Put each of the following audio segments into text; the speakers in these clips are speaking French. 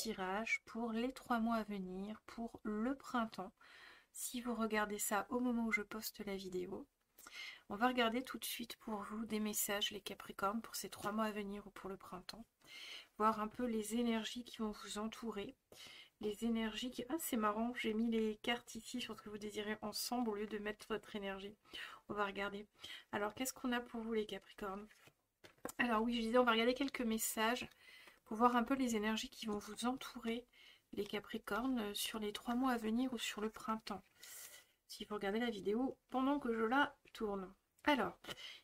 tirage pour les 3 mois à venir, pour le printemps. Si vous regardez ça au moment où je poste la vidéo, on va regarder tout de suite pour vous des messages, les Capricornes, pour ces 3 mois à venir ou pour le printemps. Voir un peu les énergies qui vont vous entourer. Les énergies qui... Ah, c'est marrant, j'ai mis les cartes ici sur ce que vous désirez ensemble au lieu de mettre votre énergie. On va regarder. Alors, qu'est-ce qu'on a pour vous, les Capricornes? Alors oui, je disais, on va regarder quelques messages pour voir un peu les énergies qui vont vous entourer, les Capricornes, sur les 3 mois à venir ou sur le printemps. Si vous regardez la vidéo pendant que je la tourne. Alors,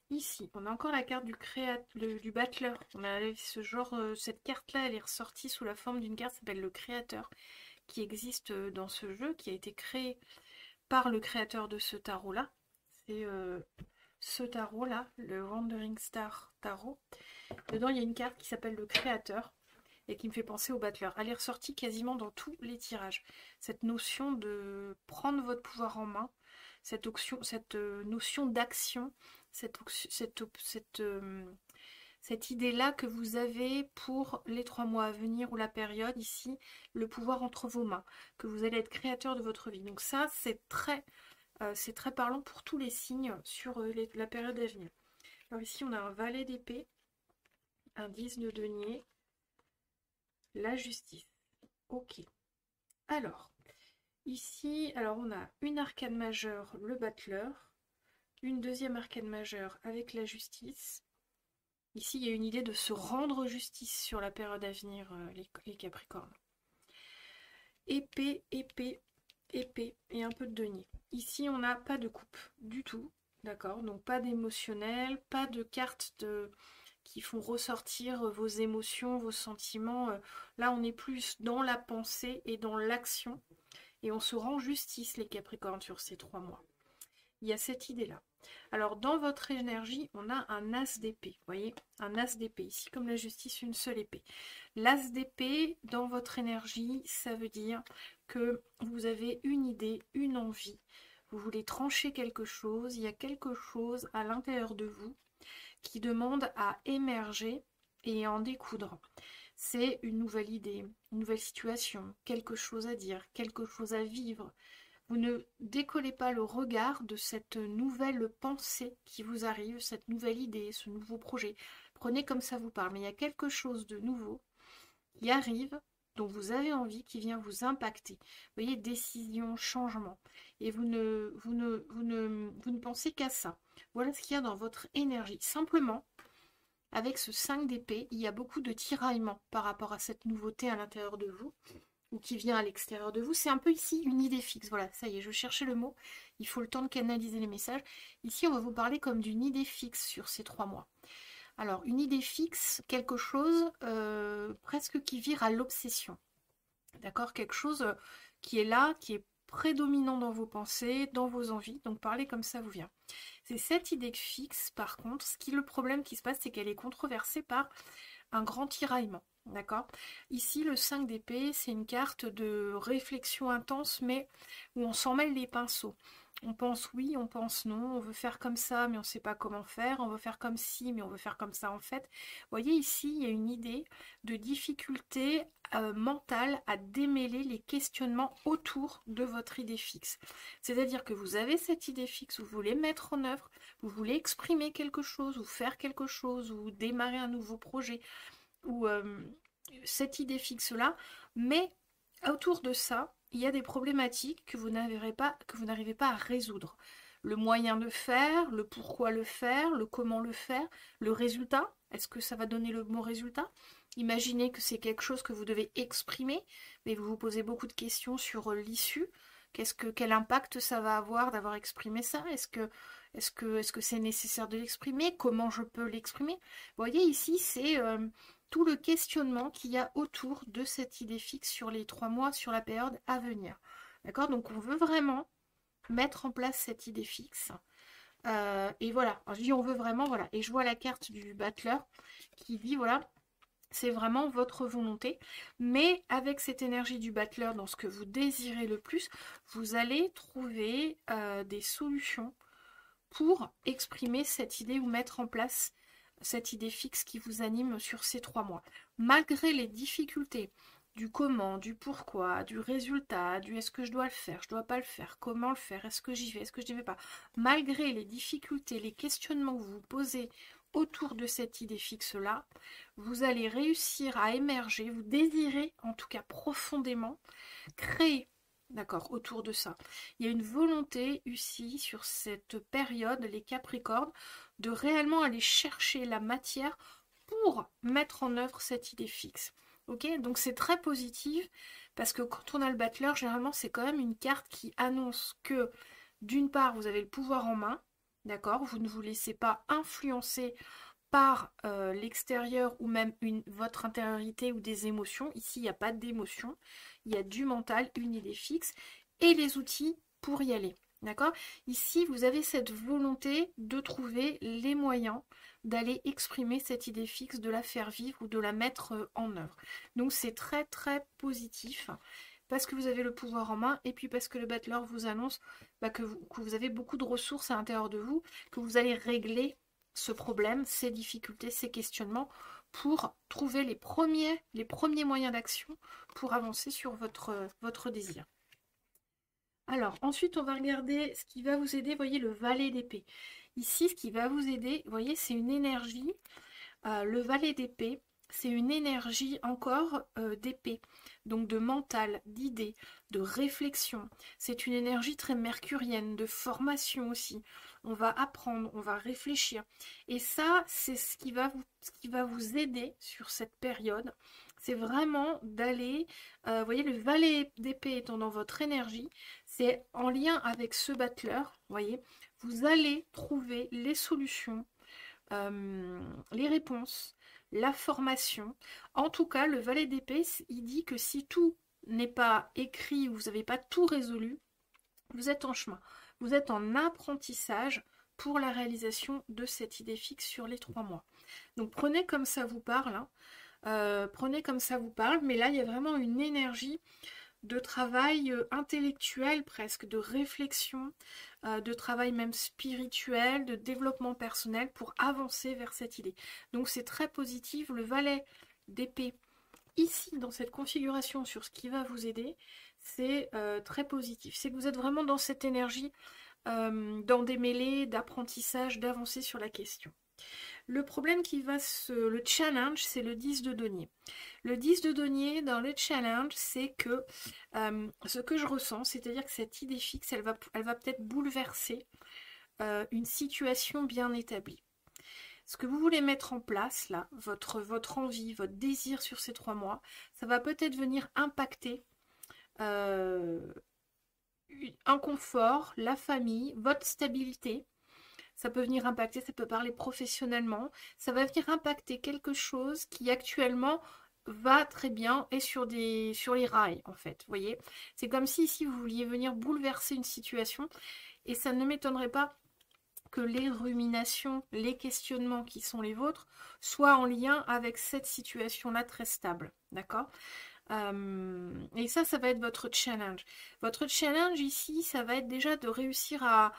ici, on a encore la carte du battleur. On a ce genre, cette carte-là, elle est ressortie sous la forme d'une carte qui s'appelle le créateur, qui existe dans ce jeu, qui a été créé par le créateur de ce tarot-là. C'est ce tarot-là, le Wandering Star Tarot. Dedans, il y a une carte qui s'appelle le créateur et qui me fait penser au battleur. Elle est ressortie quasiment dans tous les tirages. Cette notion de prendre votre pouvoir en main, cette notion d'action, cette idée-là que vous avez pour les 3 mois à venir ou la période ici, le pouvoir entre vos mains, que vous allez être créateur de votre vie. Donc ça, c'est très parlant pour tous les signes sur la période à venir. Alors ici, on a un valet d'épée, un 10 de denier, la justice. Ok. Alors, ici, on a une arcane majeure, le battleur, une deuxième arcane majeure avec la justice. Ici, il y a une idée de se rendre justice sur la période à venir, les Capricornes. Épée, épée, épée et un peu de denier. Ici, on n'a pas de coupe du tout, d'accord? Donc pas d'émotionnel, pas de cartes qui font ressortir vos émotions, vos sentiments. Là, on est plus dans la pensée et dans l'action. Et on se rend justice, les Capricornes, sur ces 3 mois. Il y a cette idée-là. Alors, dans votre énergie, on a un as d'épée. Vous voyez, un as d'épée. Ici, comme la justice, une seule épée. L'as d'épée, dans votre énergie, ça veut dire que vous avez une idée, une envie. Vous voulez trancher quelque chose. Il y a quelque chose à l'intérieur de vous qui demande à émerger et en découdre. C'est une nouvelle idée, une nouvelle situation, quelque chose à dire, quelque chose à vivre. Vous ne décollez pas le regard de cette nouvelle pensée qui vous arrive, cette nouvelle idée, ce nouveau projet. Prenez comme ça vous parle, mais il y a quelque chose de nouveau qui arrive, dont vous avez envie, qui vient vous impacter. Vous voyez, décision, changement. Et vous ne pensez qu'à ça. Voilà ce qu'il y a dans votre énergie. Simplement, avec ce 5 d'épée, il y a beaucoup de tiraillement par rapport à cette nouveauté à l'intérieur de vous ou qui vient à l'extérieur de vous. C'est un peu ici une idée fixe. Voilà, ça y est, je cherchais le mot. Il faut le temps de canaliser les messages. Ici, on va vous parler comme d'une idée fixe sur ces 3 mois. Alors, une idée fixe, quelque chose presque qui vire à l'obsession. D'accord? Quelque chose qui est là, qui est prédominant dans vos pensées, dans vos envies. Donc, parlez comme ça vous vient. C'est cette idée fixe, par contre, le problème qui se passe, c'est qu'elle est controversée par un grand tiraillement. D'accord? Ici, le 5 d'épée, c'est une carte de réflexion intense, mais où on s'en mêle les pinceaux. On pense oui, on pense non, on veut faire comme ça, mais on ne sait pas comment faire, on veut faire comme ci, mais on veut faire comme ça en fait. Vous voyez ici, il y a une idée de difficulté mentale à démêler les questionnements autour de votre idée fixe. C'est-à-dire que vous avez cette idée fixe, vous voulez mettre en œuvre, vous voulez exprimer quelque chose, ou faire quelque chose, ou démarrer un nouveau projet, ou cette idée fixe-là, mais autour de ça, il y a des problématiques que vous n'arrivez pas à résoudre. Le moyen de faire, le pourquoi le faire, le comment le faire, le résultat, est-ce que ça va donner le bon résultat? Imaginez que c'est quelque chose que vous devez exprimer, mais vous vous posez beaucoup de questions sur l'issue. Quel impact ça va avoir d'avoir exprimé ça? Est-ce que c'est nécessaire de l'exprimer? Comment je peux l'exprimer? Vous voyez ici, c'est tout le questionnement qu'il y a autour de cette idée fixe sur les 3 mois, sur la période à venir. D'accord? Donc on veut vraiment mettre en place cette idée fixe. Et voilà, alors, je dis on veut vraiment, voilà. Et je vois la carte du battleur qui dit, voilà, c'est vraiment votre volonté. Mais avec cette énergie du battleur, dans ce que vous désirez le plus, vous allez trouver des solutions pour exprimer cette idée ou mettre en place cette idée fixe qui vous anime sur ces 3 mois. Malgré les difficultés, du comment, du pourquoi, du résultat, du est-ce que je dois le faire, je dois pas le faire, comment le faire, est-ce que j'y vais, est-ce que je n'y vais pas. Malgré les difficultés, les questionnements que vous vous posez autour de cette idée fixe-là, vous allez réussir à émerger, vous désirez en tout cas profondément créer, d'accord, autour de ça. Il y a une volonté ici sur cette période, les Capricornes, de réellement aller chercher la matière pour mettre en œuvre cette idée fixe. Ok, donc c'est très positif parce que quand on a le battleur, généralement c'est quand même une carte qui annonce que d'une part vous avez le pouvoir en main, d'accord, vous ne vous laissez pas influencer par l'extérieur ou même votre intériorité ou des émotions. Ici, il n'y a pas d'émotion, il y a du mental, une idée fixe et les outils pour y aller. D'accord? Ici, vous avez cette volonté de trouver les moyens d'aller exprimer cette idée fixe, de la faire vivre ou de la mettre en œuvre. Donc c'est très très positif parce que vous avez le pouvoir en main et puis parce que le battleur vous annonce que vous avez beaucoup de ressources à l'intérieur de vous, que vous allez régler ce problème, ces difficultés, ces questionnements pour trouver les premiers moyens d'action pour avancer sur votre désir. Alors, ensuite, on va regarder ce qui va vous aider. Vous voyez, le valet d'épée. Ici, ce qui va vous aider, vous voyez, c'est une énergie. Le valet d'épée, c'est une énergie encore d'épée. Donc de mental, d'idée, de réflexion. C'est une énergie très mercurienne, de formation aussi. On va apprendre, on va réfléchir. Et ça, c'est ce qui va vous aider sur cette période. C'est vraiment d'aller, vous voyez, le valet d'épée étant dans votre énergie, c'est en lien avec ce battleur, vous voyez, vous allez trouver les solutions, les réponses, la formation. En tout cas, le valet d'épée, il dit que si tout n'est pas écrit, vous n'avez pas tout résolu, vous êtes en chemin. Vous êtes en apprentissage pour la réalisation de cette idée fixe sur les 3 mois. Donc prenez comme ça vous parle, hein. Prenez comme ça vous parle, mais là il y a vraiment une énergie de travail intellectuel presque, de réflexion, de travail même spirituel, de développement personnel pour avancer vers cette idée. Donc c'est très positif. Le valet d'épée, ici dans cette configuration sur ce qui va vous aider, c'est très positif. C'est que vous êtes vraiment dans cette énergie, dans des mêlées d'apprentissage, d'avancer sur la question. Le problème le challenge, c'est le 10 de denier. Le 10 de denier dans le challenge, c'est que ce que je ressens, c'est-à-dire que cette idée fixe, elle va peut-être bouleverser une situation bien établie. Ce que vous voulez mettre en place, là, votre envie, votre désir sur ces 3 mois, ça va peut-être venir impacter un confort, la famille, votre stabilité. Ça peut venir impacter, ça peut parler professionnellement, ça va venir impacter quelque chose qui actuellement va très bien et sur les rails en fait, vous voyez. C'est comme si ici vous vouliez venir bouleverser une situation et ça ne m'étonnerait pas que les ruminations, les questionnements qui sont les vôtres soient en lien avec cette situation-là très stable, d'accord? Et ça va être votre challenge. Votre challenge ici, ça va être déjà de réussir à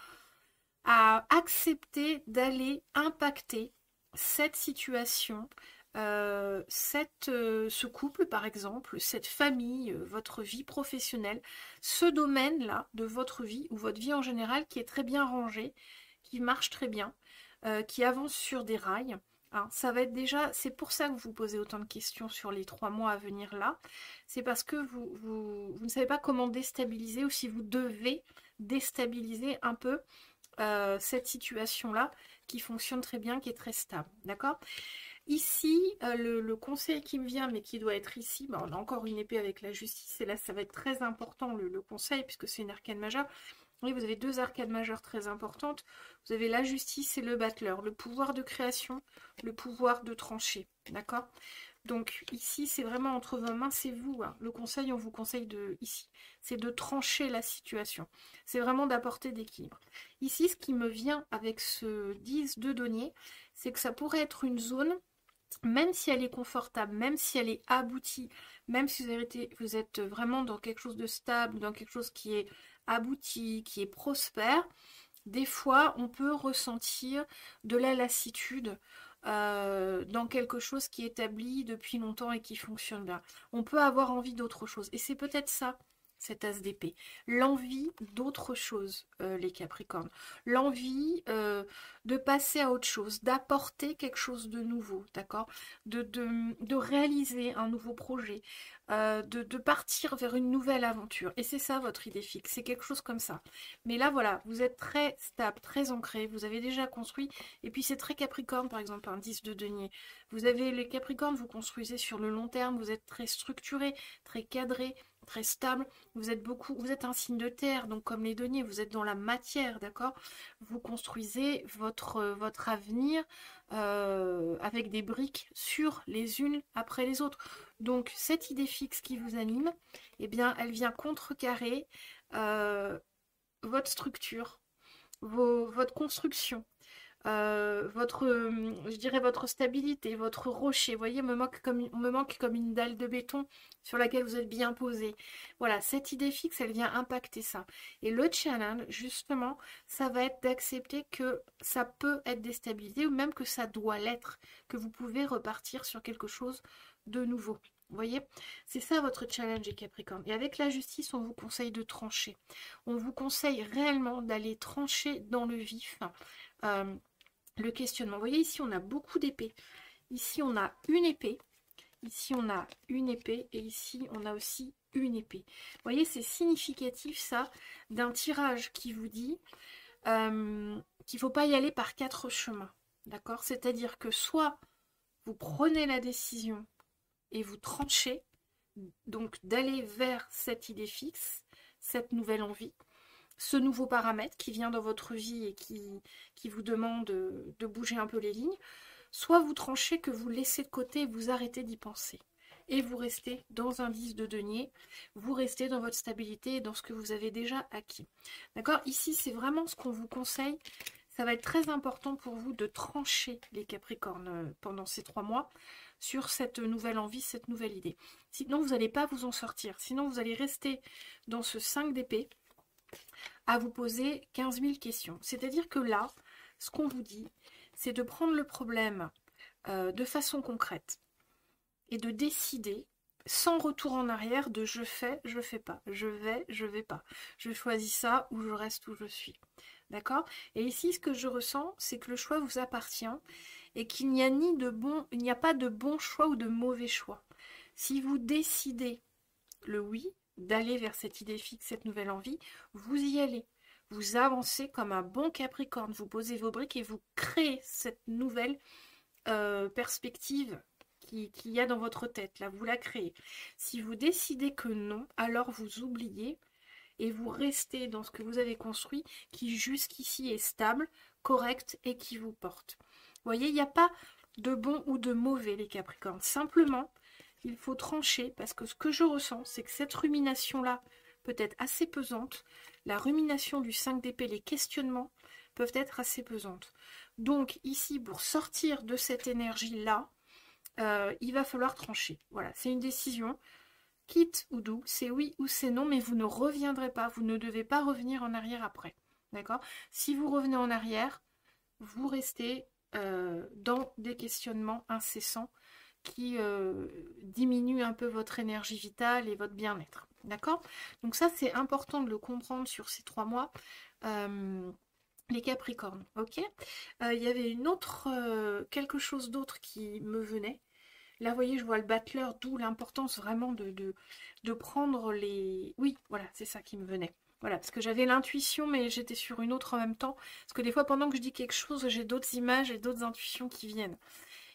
accepter d'aller impacter cette situation, ce couple par exemple, cette famille, votre vie professionnelle, ce domaine-là de votre vie ou votre vie en général qui est très bien rangé, qui marche très bien, qui avance sur des rails. Hein, ça va être déjà, c'est pour ça que vous posez autant de questions sur les 3 mois à venir là. C'est parce que vous ne savez pas comment déstabiliser ou si vous devez déstabiliser un peu cette situation-là qui fonctionne très bien, qui est très stable. D'accord? Ici, le conseil qui me vient, mais qui doit être ici, on a encore une épée avec la justice, et là ça va être très important le conseil, puisque c'est une arcane majeure. Oui, vous avez 2 arcades majeures très importantes. Vous avez la justice et le battleur, le pouvoir de création, le pouvoir de trancher. D'accord? Donc ici, c'est vraiment entre vos mains, c'est vous. Hein. Le conseil, on vous conseille ici, c'est de trancher la situation. C'est vraiment d'apporter d'équilibre. Ici, ce qui me vient avec ce 10 de denier, c'est que ça pourrait être une zone, même si elle est confortable, même si elle est aboutie, même si vous êtes vraiment dans quelque chose de stable, dans quelque chose qui est abouti, qui est prospère, des fois, on peut ressentir de la lassitude, dans quelque chose qui est établi depuis longtemps et qui fonctionne bien. On peut avoir envie d'autre chose. Et c'est peut-être ça, cet as d'épée. L'envie d'autre chose, les Capricornes. L'envie de passer à autre chose, d'apporter quelque chose de nouveau, d'accord, de réaliser un nouveau projet, de partir vers une nouvelle aventure. Et c'est ça votre idée fixe, c'est quelque chose comme ça. Mais là, voilà, vous êtes très stable, très ancré, vous avez déjà construit. Et puis c'est très Capricorne, par exemple, un 10 de denier. Vous avez les Capricornes, vous construisez sur le long terme, vous êtes très structuré, très cadré, très stable. Vous êtes un signe de terre, donc comme les deniers, vous êtes dans la matière, d'accord? Vous construisez votre avenir avec des briques sûres les unes après les autres. Donc cette idée fixe qui vous anime, eh bien, elle vient contrecarrer euh, votre structure, votre construction, je dirais votre stabilité, votre rocher. Vous voyez, me manque comme une dalle de béton sur laquelle vous êtes bien posé. Voilà, cette idée fixe, elle vient impacter ça. Et le challenge, justement, ça va être d'accepter que ça peut être déstabilisé ou même que ça doit l'être, que vous pouvez repartir sur quelque chose de nouveau. Vous voyez, c'est ça votre challenge, les Capricornes. Et avec la justice, on vous conseille de trancher. On vous conseille réellement d'aller trancher dans le vif. Euh, le questionnement. Vous voyez, ici, on a beaucoup d'épées. Ici, on a une épée. Ici, on a une épée. Et ici, on a aussi une épée. Vous voyez, c'est significatif, ça, d'un tirage qui vous dit qu'il ne faut pas y aller par 4 chemins. D'accord? C'est-à-dire que soit vous prenez la décision et vous tranchez, donc d'aller vers cette idée fixe, cette nouvelle envie, ce nouveau paramètre qui vient dans votre vie et qui vous demande de bouger un peu les lignes, soit vous tranchez que vous laissez de côté et vous arrêtez d'y penser. Et vous restez dans un 10 de denier, vous restez dans votre stabilité et dans ce que vous avez déjà acquis. D'accord? Ici, c'est vraiment ce qu'on vous conseille. Ça va être très important pour vous de trancher les Capricornes pendant ces 3 mois sur cette nouvelle envie, cette nouvelle idée. Sinon, vous n'allez pas vous en sortir. Sinon, vous allez rester dans ce 5 d'épée à vous poser 15 000 questions. C'est-à-dire que là, ce qu'on vous dit, c'est de prendre le problème de façon concrète et de décider sans retour en arrière de je fais pas, je vais pas, je choisis ça ou je reste où je suis. D'accord? Et ici, ce que je ressens, c'est que le choix vous appartient et qu'il n'y a il n'y a pas de bon choix ou de mauvais choix. Si vous décidez le oui, d'aller vers cette idée fixe, cette nouvelle envie, vous y allez. Vous avancez comme un bon Capricorne, vous posez vos briques et vous créez cette nouvelle perspective qu'il y a dans votre tête. Là, vous la créez. Si vous décidez que non, alors vous oubliez et vous restez dans ce que vous avez construit qui jusqu'ici est stable, correct et qui vous porte. Vous voyez, il n'y a pas de bon ou de mauvais les Capricornes. Simplement, il faut trancher parce que ce que je ressens, c'est que cette rumination-là peut être assez pesante. La rumination du 5 d'épée, les questionnements peuvent être assez pesantes. Donc ici, pour sortir de cette énergie-là, il va falloir trancher. Voilà, c'est une décision. Quitte ou doux, c'est oui ou c'est non, mais vous ne reviendrez pas. Vous ne devez pas revenir en arrière après. D'accord? Si vous revenez en arrière, vous restez dans des questionnements incessants qui diminue un peu votre énergie vitale et votre bien-être. D'accord? Donc ça, c'est important de le comprendre sur ces 3 mois. Les Capricornes, ok? Il y avait quelque chose d'autre qui me venait. Là, vous voyez, je vois le battleur, d'où l'importance vraiment de prendre les... Oui, voilà, c'est ça qui me venait. Voilà, parce que j'avais l'intuition, mais j'étais sur une autre en même temps. Parce que des fois, pendant que je dis quelque chose, j'ai d'autres images et d'autres intuitions qui viennent.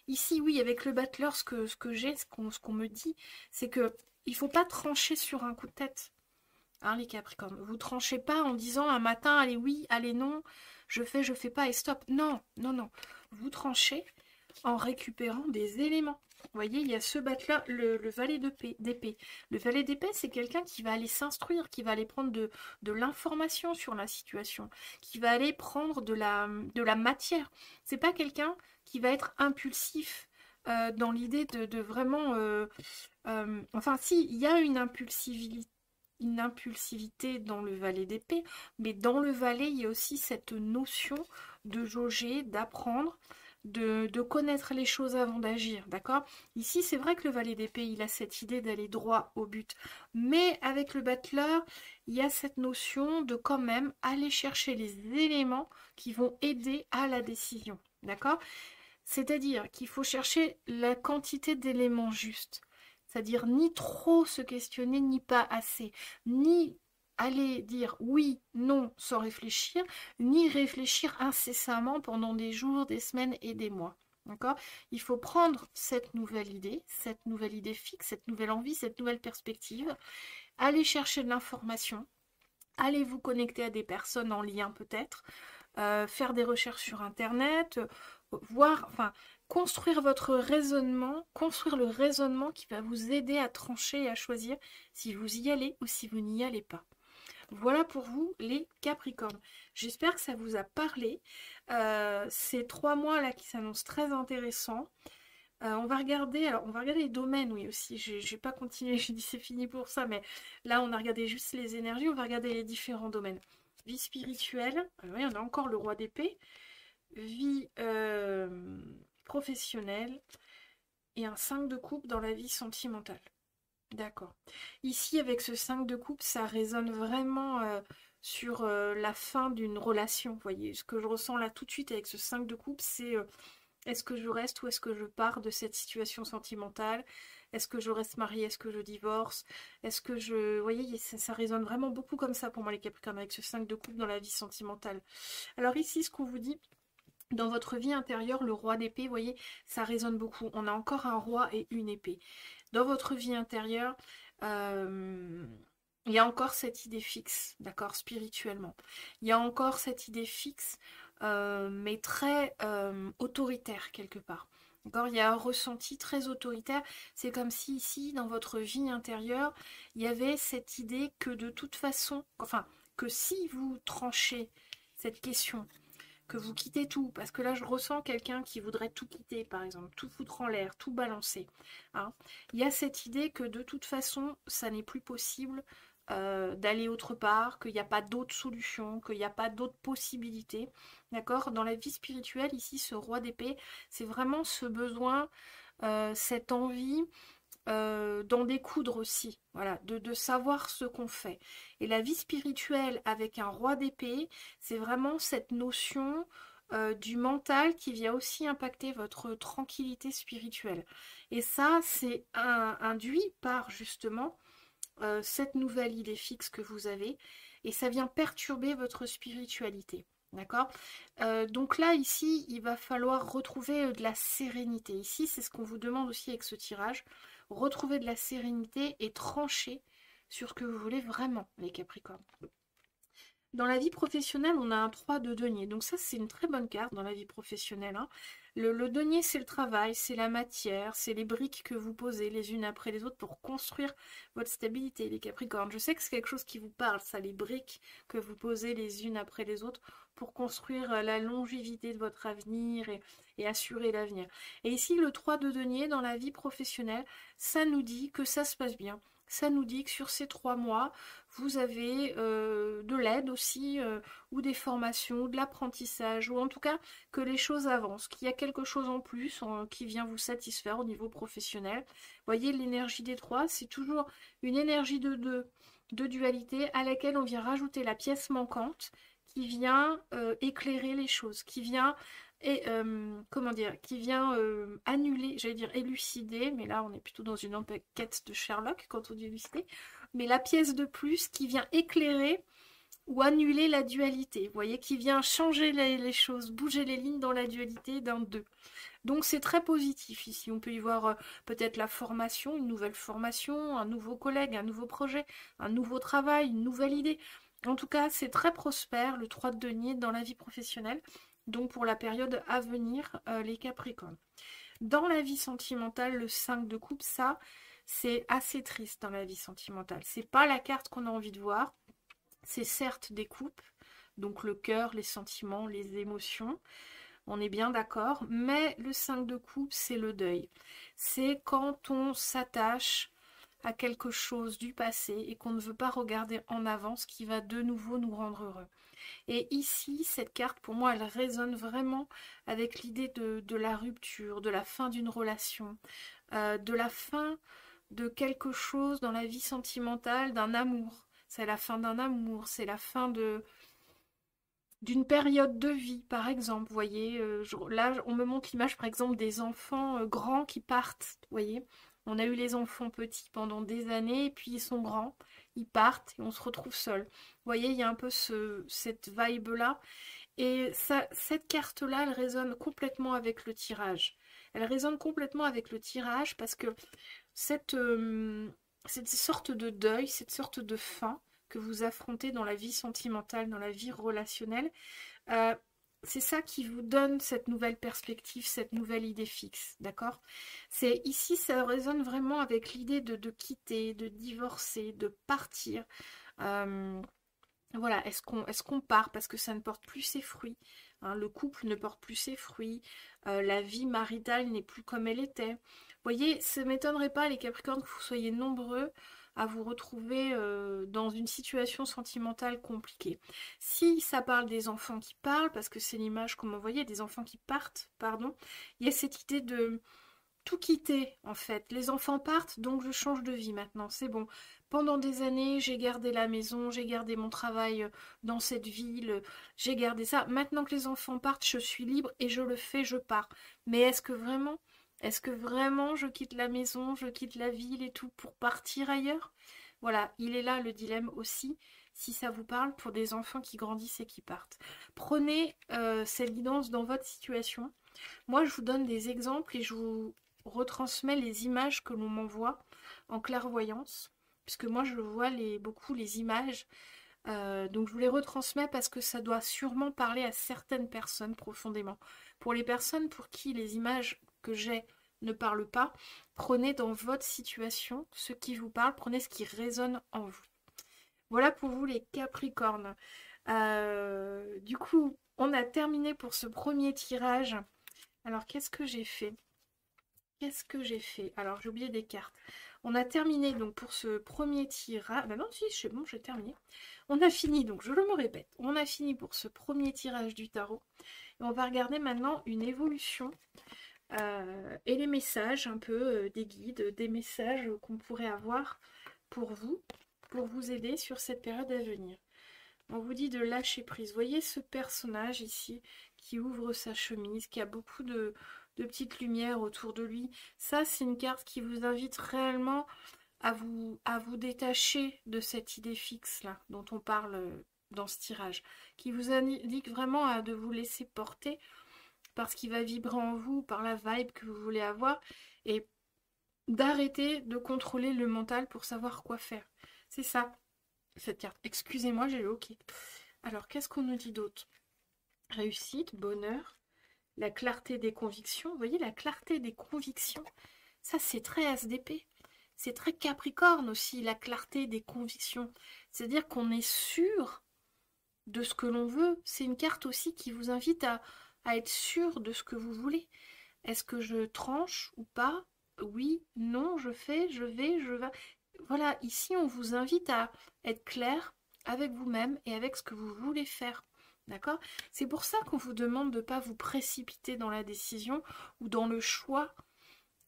Ici, oui, avec le battleur, ce que j'ai, ce qu'on me dit, c'est que il faut pas trancher sur un coup de tête. Hein, les Capricornes. Vous tranchez pas en disant un matin, allez oui, allez non, je fais pas et stop. Non, non, non. Vous tranchez en récupérant des éléments. Vous voyez, il y a ce battleur, le valet d'épée. Le valet d'épée, c'est quelqu'un qui va aller s'instruire, qui va aller prendre de l'information sur la situation, qui va aller prendre de la matière. C'est pas quelqu'un qui va être impulsif dans l'idée de vraiment... enfin, si, il y a une impulsivité dans le valet d'épée, mais dans le valet, il y a aussi cette notion de jauger, d'apprendre, de connaître les choses avant d'agir, d'accord? Ici, c'est vrai que le valet d'épée, il a cette idée d'aller droit au but, mais avec le battleur, il y a cette notion de quand même aller chercher les éléments qui vont aider à la décision, d'accord? C'est-à-dire qu'il faut chercher la quantité d'éléments justes, c'est-à-dire ni trop se questionner, ni pas assez, ni aller dire oui, non sans réfléchir, ni réfléchir incessamment pendant des jours, des semaines et des mois. D'accord? Il faut prendre cette nouvelle idée fixe, cette nouvelle envie, cette nouvelle perspective, aller chercher de l'information, aller vous connecter à des personnes en lien peut-être, faire des recherches sur Internet, voir, enfin, construire votre raisonnement, construire le raisonnement qui va vous aider à trancher et à choisir si vous y allez ou si vous n'y allez pas. Voilà pour vous les Capricornes. J'espère que ça vous a parlé. Ces 3 mois là qui s'annoncent très intéressants. On va regarder les domaines, oui aussi. J'ai pas continué, j'ai dit c'est fini pour ça, mais là on a regardé juste les énergies, on va regarder les différents domaines. Vie spirituelle, oui, on a encore le roi d'épée, vie professionnelle et un 5 de coupe dans la vie sentimentale. D'accord. Ici, avec ce 5 de coupe, ça résonne vraiment sur la fin d'une relation. Vous voyez, ce que je ressens là tout de suite avec ce 5 de coupe, c'est est-ce que je reste ou est-ce que je pars de cette situation sentimentale? Est-ce que je reste mariée? Est-ce que je divorce? Est-ce que je... Vous voyez, ça résonne vraiment beaucoup comme ça pour moi les Capricornes, avec ce 5 de coupe dans la vie sentimentale. Alors ici, ce qu'on vous dit, dans votre vie intérieure, le roi d'épée, vous voyez, ça résonne beaucoup. On a encore un roi et une épée. Dans votre vie intérieure, il y a encore cette idée fixe, d'accord, spirituellement. Il y a encore cette idée fixe, mais très autoritaire quelque part. D'accord, il y a un ressenti très autoritaire. C'est comme si ici, dans votre vie intérieure, il y avait cette idée que de toute façon, enfin, que si vous tranchez cette question, que vous quittez tout, parce que là je ressens quelqu'un qui voudrait tout quitter, par exemple, tout foutre en l'air, tout balancer. Hein. Il y a cette idée que de toute façon, ça n'est plus possible d'aller autre part, qu'il n'y a pas d'autres solutions, qu'il n'y a pas d'autres possibilités. D'accord? Dans la vie spirituelle, ici, ce roi d'épée, c'est vraiment ce besoin, cette envie d'en découdre aussi, voilà, de savoir ce qu'on fait. Et la vie spirituelle avec un roi d'épée, c'est vraiment cette notion du mental qui vient aussi impacter votre tranquillité spirituelle. Et ça, c'est induit par justement cette nouvelle idée fixe que vous avez, et ça vient perturber votre spiritualité. D'accord. Donc là, ici, il va falloir retrouver de la sérénité. Ici, c'est ce qu'on vous demande aussi avec ce tirage. Retrouver de la sérénité et trancher sur ce que vous voulez vraiment, les Capricornes. Dans la vie professionnelle, on a un 3 de denier. Donc ça, c'est une très bonne carte dans la vie professionnelle. Hein. Le denier, c'est le travail, c'est la matière, c'est les briques que vous posez les unes après les autres pour construire votre stabilité, les Capricornes. Je sais que c'est quelque chose qui vous parle, ça, les briques que vous posez les unes après les autres pour construire la longévité de votre avenir et assurer l'avenir. Et ici, le 3 de denier dans la vie professionnelle, ça nous dit que ça se passe bien. Ça nous dit que sur ces 3 mois, vous avez de l'aide aussi, ou des formations, de l'apprentissage, ou en tout cas que les choses avancent, qu'il y a quelque chose en plus qui vient vous satisfaire au niveau professionnel. Vous voyez, l'énergie des 3, c'est toujours une énergie de 2, de dualité, à laquelle on vient rajouter la pièce manquante qui vient éclairer les choses, qui vient comment dire, qui vient annuler, j'allais dire élucider, mais là on est plutôt dans une enquête de Sherlock quand on dit élucider, mais la pièce de plus qui vient éclairer ou annuler la dualité, vous voyez, qui vient changer les choses, bouger les lignes dans la dualité d'un 2. Donc c'est très positif ici, on peut y voir peut-être la formation, une nouvelle formation, un nouveau collègue, un nouveau projet, un nouveau travail, une nouvelle idée. En tout cas, c'est très prospère, le 3 de denier dans la vie professionnelle, donc pour la période à venir, les Capricornes. Dans la vie sentimentale, le 5 de coupe, ça, c'est assez triste dans la vie sentimentale. C'est pas la carte qu'on a envie de voir. C'est certes des coupes, donc le cœur, les sentiments, les émotions, on est bien d'accord, mais le 5 de coupe, c'est le deuil. C'est quand on s'attache à quelque chose du passé et qu'on ne veut pas regarder en avant ce qui va de nouveau nous rendre heureux. Et ici, cette carte, pour moi, elle résonne vraiment avec l'idée de la rupture, de la fin d'une relation, de la fin de quelque chose dans la vie sentimentale, d'un amour. C'est la fin d'un amour, c'est la fin d'une période de vie, par exemple. Vous voyez, là, on me montre l'image, par exemple, des enfants grands qui partent. Vous voyez, on a eu les enfants petits pendant des années, et puis ils sont grands, ils partent, et on se retrouve seul. Vous voyez, il y a un peu cette vibe-là. Et ça, cette carte-là, elle résonne complètement avec le tirage. Elle résonne complètement avec le tirage parce que cette, cette sorte de deuil, cette sorte de fin que vous affrontez dans la vie sentimentale, dans la vie relationnelle, euh, c'est ça qui vous donne cette nouvelle perspective, cette nouvelle idée fixe, d'accord? C'est ici, ça résonne vraiment avec l'idée de quitter, de divorcer, de partir. Euh, voilà, est-ce qu'on part parce que ça ne porte plus ses fruits, hein, le couple ne porte plus ses fruits, la vie maritale n'est plus comme elle était. Vous voyez, ça ne m'étonnerait pas, les Capricornes, que vous soyez nombreux à vous retrouver dans une situation sentimentale compliquée. Si ça parle des enfants qui parlent, parce que c'est l'image qu'on m'envoyait, des enfants qui partent, pardon, il y a cette idée de tout quitter en fait. Les enfants partent, donc je change de vie maintenant, c'est bon. Pendant des années, j'ai gardé la maison, j'ai gardé mon travail dans cette ville, j'ai gardé ça. Maintenant que les enfants partent, je suis libre et je le fais, je pars. Mais est-ce que vraiment je quitte la maison, je quitte la ville et tout pour partir ailleurs? Voilà, il est là le dilemme aussi, si ça vous parle, pour des enfants qui grandissent et qui partent. Prenez cette guidance dans votre situation. Moi, je vous donne des exemples et je vous retransmets les images que l'on m'envoie en clairvoyance, puisque moi, je vois beaucoup les images. Donc, je vous les retransmets parce que ça doit sûrement parler à certaines personnes profondément. Pour les personnes pour qui les images que j'ai ne parlent pas, prenez dans votre situation ce qui vous parle, prenez ce qui résonne en vous. Voilà pour vous les Capricornes. Du coup, on a terminé pour ce premier tirage. Alors, qu'est-ce que j'ai fait? Qu'est-ce que j'ai fait? Alors, j'ai oublié des cartes. On a terminé donc pour ce premier tirage. Ben non, si, c'est bon, j'ai terminé. On a fini, donc je me répète. On a fini pour ce premier tirage du tarot. Et on va regarder maintenant une évolution et les messages, un peu des guides, des messages qu'on pourrait avoir pour vous aider sur cette période à venir. On vous dit de lâcher prise. Vous voyez ce personnage ici qui ouvre sa chemise, qui a beaucoup de petites lumières autour de lui. Ça, c'est une carte qui vous invite réellement à vous détacher de cette idée fixe là dont on parle dans ce tirage, qui vous indique vraiment de vous laisser porter par ce qui va vibrer en vous, par la vibe que vous voulez avoir, et d'arrêter de contrôler le mental pour savoir quoi faire. C'est ça, cette carte. Excusez-moi, j'ai le OK. Alors, qu'est-ce qu'on nous dit d'autre? Réussite, bonheur, la clarté des convictions. Vous voyez, la clarté des convictions, ça c'est très SDP. C'est très Capricorne aussi, la clarté des convictions. C'est-à-dire qu'on est sûr de ce que l'on veut. C'est une carte aussi qui vous invite à être sûr de ce que vous voulez. Est-ce que je tranche ou pas? Oui, non, je fais, je vais, je vais. Voilà, ici on vous invite à être clair avec vous-même et avec ce que vous voulez faire. D'accord? C'est pour ça qu'on vous demande de ne pas vous précipiter dans la décision ou dans le choix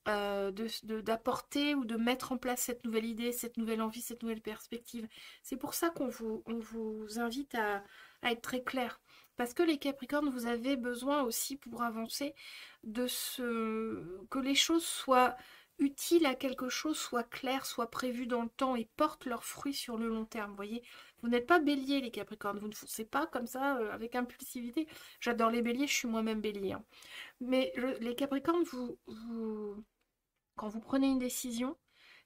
d'apporter ou de mettre en place cette nouvelle idée, cette nouvelle envie, cette nouvelle perspective. C'est pour ça on vous invite à être très clair. Parce que les Capricornes, vous avez besoin aussi pour avancer que les choses soient utiles à quelque chose, soient claires, soient prévues dans le temps et portent leurs fruits sur le long terme. Vous voyez, vous n'êtes pas bélier les Capricornes, vous ne foncez pas comme ça avec impulsivité. J'adore les béliers, je suis moi-même bélier, hein. Mais les Capricornes, quand vous prenez une décision,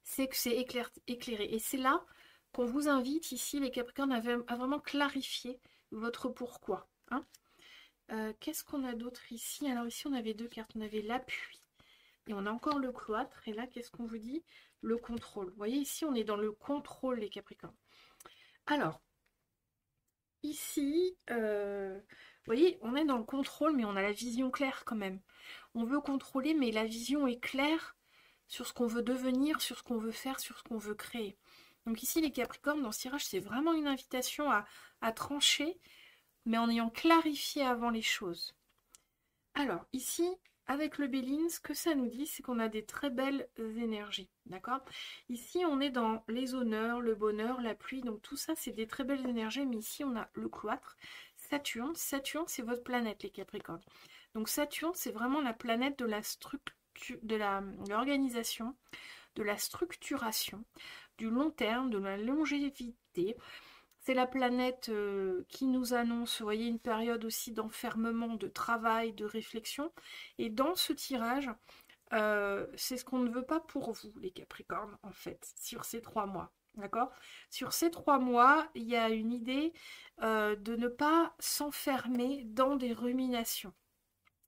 c'est que c'est éclairé. Et c'est là qu'on vous invite ici, les Capricornes, à vraiment clarifier votre pourquoi, hein. Qu'est-ce qu'on a d'autre ici? Alors ici, on avait deux cartes. On avait l'appui et on a encore le cloître. Et là, qu'est-ce qu'on vous dit? Le contrôle. Vous voyez, ici, on est dans le contrôle, les Capricornes. Alors, ici, vous voyez, on est dans le contrôle, mais on a la vision claire quand même. On veut contrôler, mais la vision est claire sur ce qu'on veut devenir, sur ce qu'on veut faire, sur ce qu'on veut créer. Donc ici, les Capricornes, dans ce tirage, c'est vraiment une invitation à trancher mais en ayant clarifié avant les choses. Alors, ici, avec le Béline, ce que ça nous dit, c'est qu'on a des très belles énergies, d'accord? Ici, on est dans les honneurs, le bonheur, la pluie, donc tout ça, c'est des très belles énergies, mais ici, on a le cloître, Saturne. Saturne, c'est votre planète, les Capricornes. Donc Saturne, c'est vraiment la planète de la structure, de l'organisation, de la structuration, du long terme, de la longévité. C'est la planète qui nous annonce, vous voyez, une période aussi d'enfermement, de travail, de réflexion. Et dans ce tirage, c'est ce qu'on ne veut pas pour vous, les Capricornes, en fait, sur ces 3 mois. D'accord? Sur ces 3 mois, il y a une idée de ne pas s'enfermer dans des ruminations.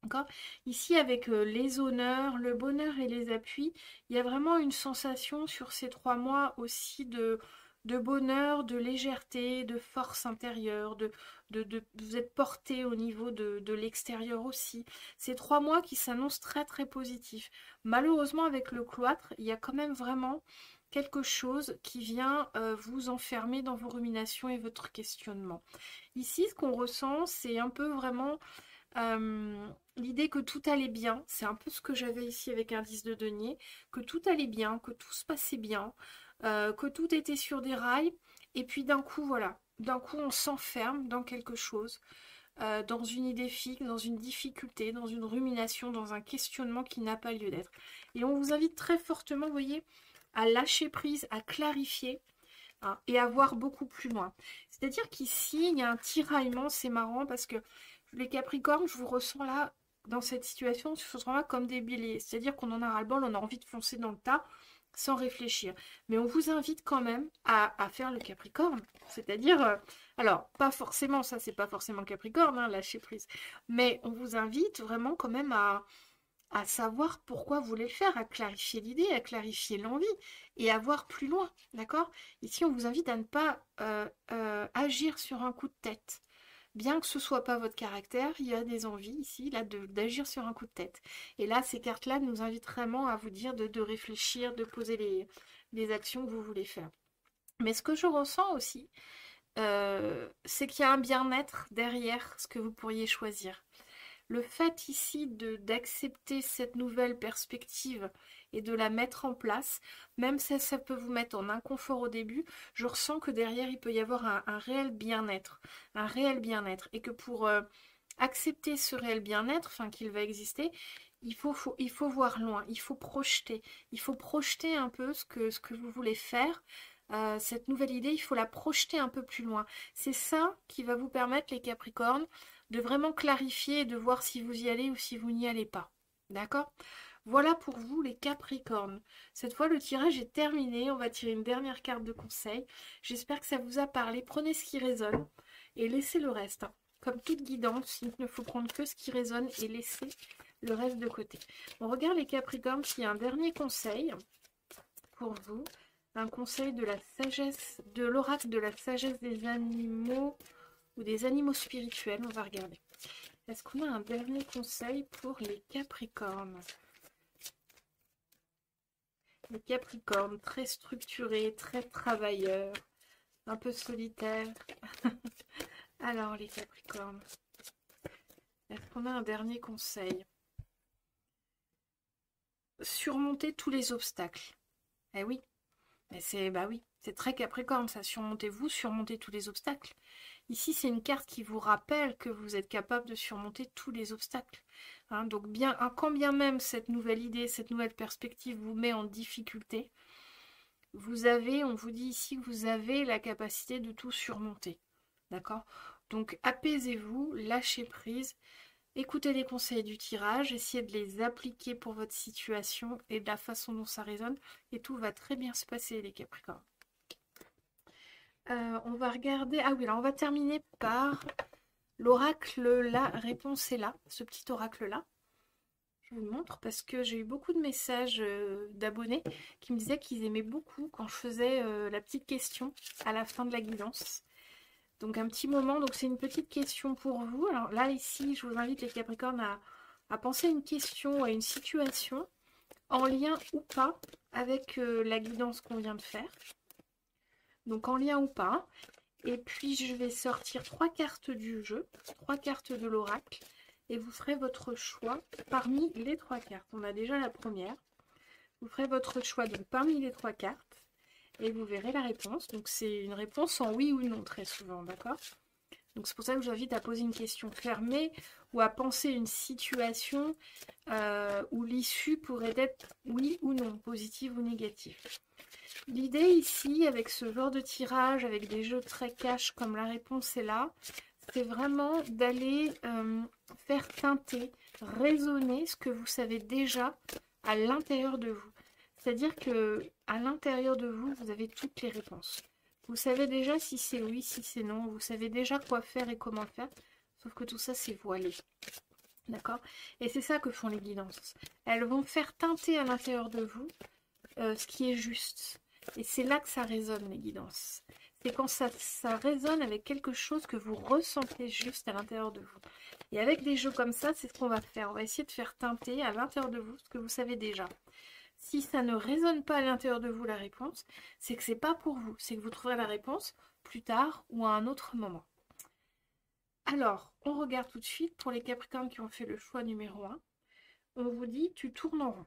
D'accord? Ici, avec les honneurs, le bonheur et les appuis, il y a vraiment une sensation sur ces 3 mois aussi de bonheur, de légèreté, de force intérieure, vous êtes porté au niveau de l'extérieur aussi. Ces 3 mois qui s'annoncent très très positifs. Malheureusement, avec le cloître, il y a quand même vraiment quelque chose qui vient vous enfermer dans vos ruminations et votre questionnement. Ici, ce qu'on ressent, c'est un peu vraiment l'idée que tout allait bien, c'est un peu ce que j'avais ici avec un 10 de denier, que tout allait bien, que tout se passait bien, que tout était sur des rails, et puis d'un coup, voilà, d'un coup on s'enferme dans quelque chose, dans une idée fixe, dans une difficulté, dans une rumination, dans un questionnement qui n'a pas lieu d'être. Et on vous invite très fortement, vous voyez, à lâcher prise, à clarifier, hein, et à voir beaucoup plus loin. C'est-à-dire qu'ici, il y a un tiraillement, c'est marrant parce que les Capricornes, je vous ressens là, dans cette situation, je vous ressens là comme des béliers. C'est-à-dire qu'on en a ras-le-bol, on a envie de foncer dans le tas sans réfléchir. Mais on vous invite quand même à faire le Capricorne. C'est-à-dire, alors, pas forcément, ça c'est pas forcément le Capricorne, hein, lâcher prise. Mais on vous invite vraiment quand même à savoir pourquoi vous voulez le faire, à clarifier l'idée, à clarifier l'envie et à voir plus loin, d'accord? Ici, on vous invite à ne pas agir sur un coup de tête. Bien que ce soit pas votre caractère, il y a des envies ici, là, d'agir sur un coup de tête. Et là, ces cartes-là nous invitent vraiment à vous dire de réfléchir, de poser les actions que vous voulez faire. Mais ce que je ressens aussi, c'est qu'il y a un bien-être derrière ce que vous pourriez choisir. Le fait ici d'accepter cette nouvelle perspective et de la mettre en place, même si ça peut vous mettre en inconfort au début, je ressens que derrière il peut y avoir un réel bien-être, et que pour accepter ce réel bien-être, enfin qu'il va exister, il faut voir loin, il faut projeter un peu ce que vous voulez faire. Cette nouvelle idée, il faut la projeter un peu plus loin. C'est ça qui va vous permettre, les Capricornes, de vraiment clarifier et de voir si vous y allez ou si vous n'y allez pas. D'accord? Voilà pour vous, les Capricornes. Cette fois, le tirage est terminé. On va tirer une dernière carte de conseil. J'espère que ça vous a parlé. Prenez ce qui résonne et laissez le reste, hein. Comme toute guidance, il ne faut prendre que ce qui résonne et laisser le reste de côté. On regarde les Capricornes s'il y a un dernier conseil pour vous. Un conseil de la sagesse, de l'oracle de la sagesse des animaux ou des animaux spirituels. On va regarder. Est-ce qu'on a un dernier conseil pour les Capricornes? Les Capricornes, très structurés, très travailleurs, un peu solitaires. Alors, les Capricornes, est-ce qu'on a un dernier conseil? Surmonter tous les obstacles. Eh oui, mais bah oui, c'est très Capricorne, ça. Surmontez-vous, surmontez tous les obstacles. Ici, c'est une carte qui vous rappelle que vous êtes capable de surmonter tous les obstacles. Hein, donc, quand bien même cette nouvelle idée, cette nouvelle perspective vous met en difficulté, on vous dit ici que vous avez la capacité de tout surmonter. D'accord? Donc, apaisez-vous, lâchez prise, écoutez les conseils du tirage, essayez de les appliquer pour votre situation et de la façon dont ça résonne, et tout va très bien se passer, les Capricornes. On va regarder... Ah oui, alors on va terminer par l'oracle La réponse est là, ce petit oracle-là. Je vous le montre parce que j'ai eu beaucoup de messages d'abonnés qui me disaient qu'ils aimaient beaucoup quand je faisais la petite question à la fin de la guidance. Donc un petit moment, donc c'est une petite question pour vous. Alors là, ici, je vous invite les Capricornes à penser à une question, à une situation en lien ou pas avec la guidance qu'on vient de faire. Donc en lien ou pas. Et puis je vais sortir 3 cartes du jeu, 3 cartes de l'oracle. Et vous ferez votre choix parmi les 3 cartes. On a déjà la première. Vous ferez votre choix donc parmi les 3 cartes. Et vous verrez la réponse. Donc c'est une réponse en oui ou non très souvent, d'accord? Donc c'est pour ça que je vous invite à poser une question fermée ou à penser une situation où l'issue pourrait être oui ou non, positive ou négative. L'idée ici, avec ce genre de tirage, avec des jeux très cash comme la réponse est là, c'est vraiment d'aller faire teinter, résonner ce que vous savez déjà à l'intérieur de vous. C'est-à-dire que à l'intérieur de vous, vous avez toutes les réponses. Vous savez déjà si c'est oui, si c'est non. Vous savez déjà quoi faire et comment faire. Sauf que tout ça, c'est voilé. D'accord? Et c'est ça que font les guidances. Elles vont faire teinter à l'intérieur de vous ce qui est juste. Et c'est là que ça résonne, les guidances. C'est quand ça résonne avec quelque chose que vous ressentez juste à l'intérieur de vous. Et avec des jeux comme ça, c'est ce qu'on va faire. On va essayer de faire teinter à l'intérieur de vous ce que vous savez déjà. Si ça ne résonne pas à l'intérieur de vous la réponse, c'est que c'est pas pour vous. C'est que vous trouverez la réponse plus tard ou à un autre moment. Alors, on regarde tout de suite pour les Capricornes qui ont fait le choix numéro 1. On vous dit, tu tournes en rond.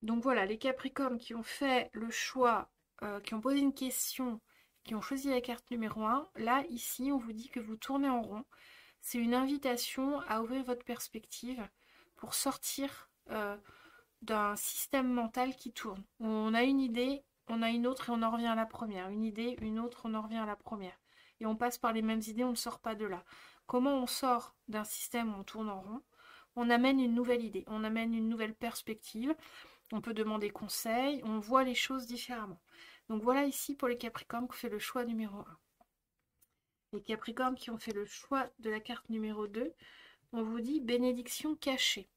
Donc voilà, les Capricornes qui ont fait le choix, qui ont posé une question, qui ont choisi la carte numéro 1, là, ici, on vous dit que vous tournez en rond. C'est une invitation à ouvrir votre perspective pour sortir d'un système mental qui tourne. On a une idée, on a une autre et on en revient à la première. Une idée, une autre, on en revient à la première. Et on passe par les mêmes idées, on ne sort pas de là. Comment on sort d'un système où on tourne en rond? On amène une nouvelle idée, on amène une nouvelle perspective. On peut demander conseil, on voit les choses différemment. Donc voilà ici pour les Capricornes qui ont fait le choix numéro 1. Les Capricornes qui ont fait le choix de la carte numéro 2, on vous dit bénédiction cachée.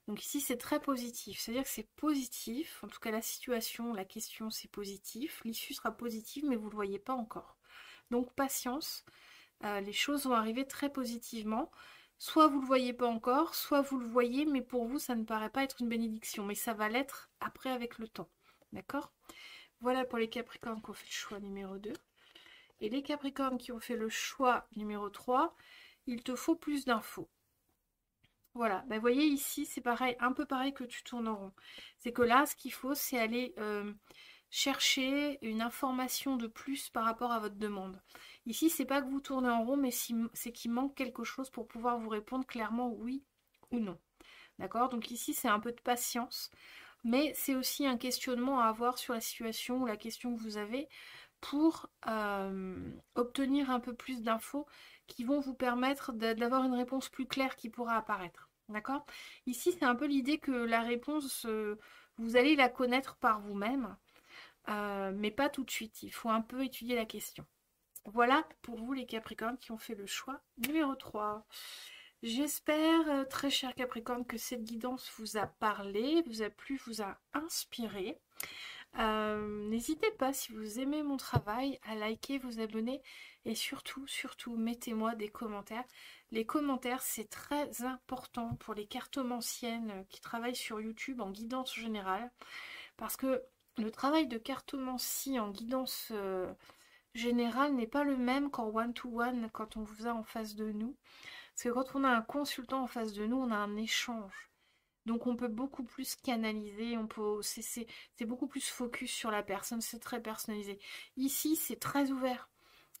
Donc ici c'est très positif, c'est-à-dire que c'est positif, en tout cas la situation, la question c'est positif, l'issue sera positive mais vous ne le voyez pas encore. Donc patience, les choses vont arriver très positivement. Soit vous ne le voyez pas encore, soit vous le voyez, mais pour vous, ça ne paraît pas être une bénédiction. Mais ça va l'être après avec le temps. D'accord? Voilà pour les Capricornes qui ont fait le choix numéro 2. Et les Capricornes qui ont fait le choix numéro 3, il te faut plus d'infos. Voilà, vous voyez ici, c'est pareil, un peu pareil que tu tournes en rond. C'est que là, ce qu'il faut, c'est aller chercher une information de plus par rapport à votre demande. Ici, c'est pas que vous tournez en rond, mais c'est qu'il manque quelque chose pour pouvoir vous répondre clairement oui ou non. D'accord? Donc ici, c'est un peu de patience, mais c'est aussi un questionnement à avoir sur la situation ou la question que vous avez pour obtenir un peu plus d'infos qui vont vous permettre d'avoir une réponse plus claire qui pourra apparaître. D'accord? Ici, c'est un peu l'idée que la réponse, vous allez la connaître par vous-même. Mais pas tout de suite, il faut un peu étudier la question. Voilà pour vous les Capricornes qui ont fait le choix numéro 3. J'espère, très cher Capricorne, que cette guidance vous a parlé, vous a plu, vous a inspiré. N'hésitez pas, si vous aimez mon travail, à liker, vous abonner et surtout, mettez-moi des commentaires. Les commentaires, c'est très important pour les cartomanciennes qui travaillent sur YouTube en guidance générale parce que le travail de cartomancie en guidance générale n'est pas le même qu'en one-to-one quand on vous a en face de nous. Parce que quand on a un consultant en face de nous, on a un échange. Donc on peut beaucoup plus canaliser, c'est beaucoup plus focus sur la personne, c'est très personnalisé. Ici, c'est très ouvert.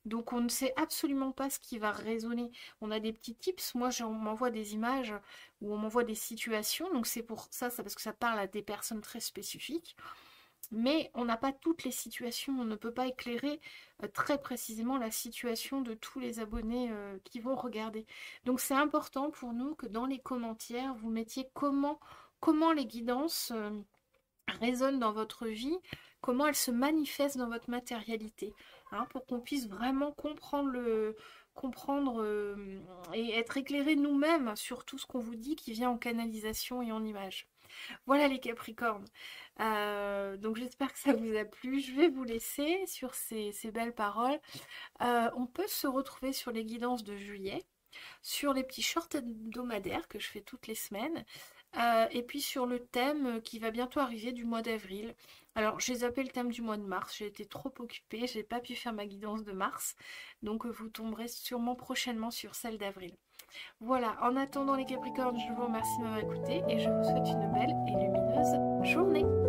Donc on ne sait absolument pas ce qui va résonner. On a des petits tips, moi on m'envoie des images ou on m'envoie des situations, donc c'est pour ça, c'est parce que ça parle à des personnes très spécifiques. Mais on n'a pas toutes les situations, on ne peut pas éclairer très précisément la situation de tous les abonnés qui vont regarder. Donc c'est important pour nous que dans les commentaires, vous mettiez comment les guidances résonnent dans votre vie, comment elles se manifestent dans votre matérialité, hein, pour qu'on puisse vraiment comprendre et être éclairé nous-mêmes sur tout ce qu'on vous dit qui vient en canalisation et en image. Voilà les Capricornes. Donc j'espère que ça vous a plu. Je vais vous laisser sur ces belles paroles. On peut se retrouver sur les guidances de juillet, sur les petits shorts hebdomadaires que je fais toutes les semaines. Et puis sur le thème qui va bientôt arriver du mois d'avril. Alors j'ai zappé le thème du mois de mars, j'ai été trop occupée, j'ai pas pu faire ma guidance de mars. Donc vous tomberez sûrement prochainement sur celle d'avril. Voilà, en attendant les Capricornes, je vous remercie de m'avoir écouté et je vous souhaite une belle et lumineuse journée.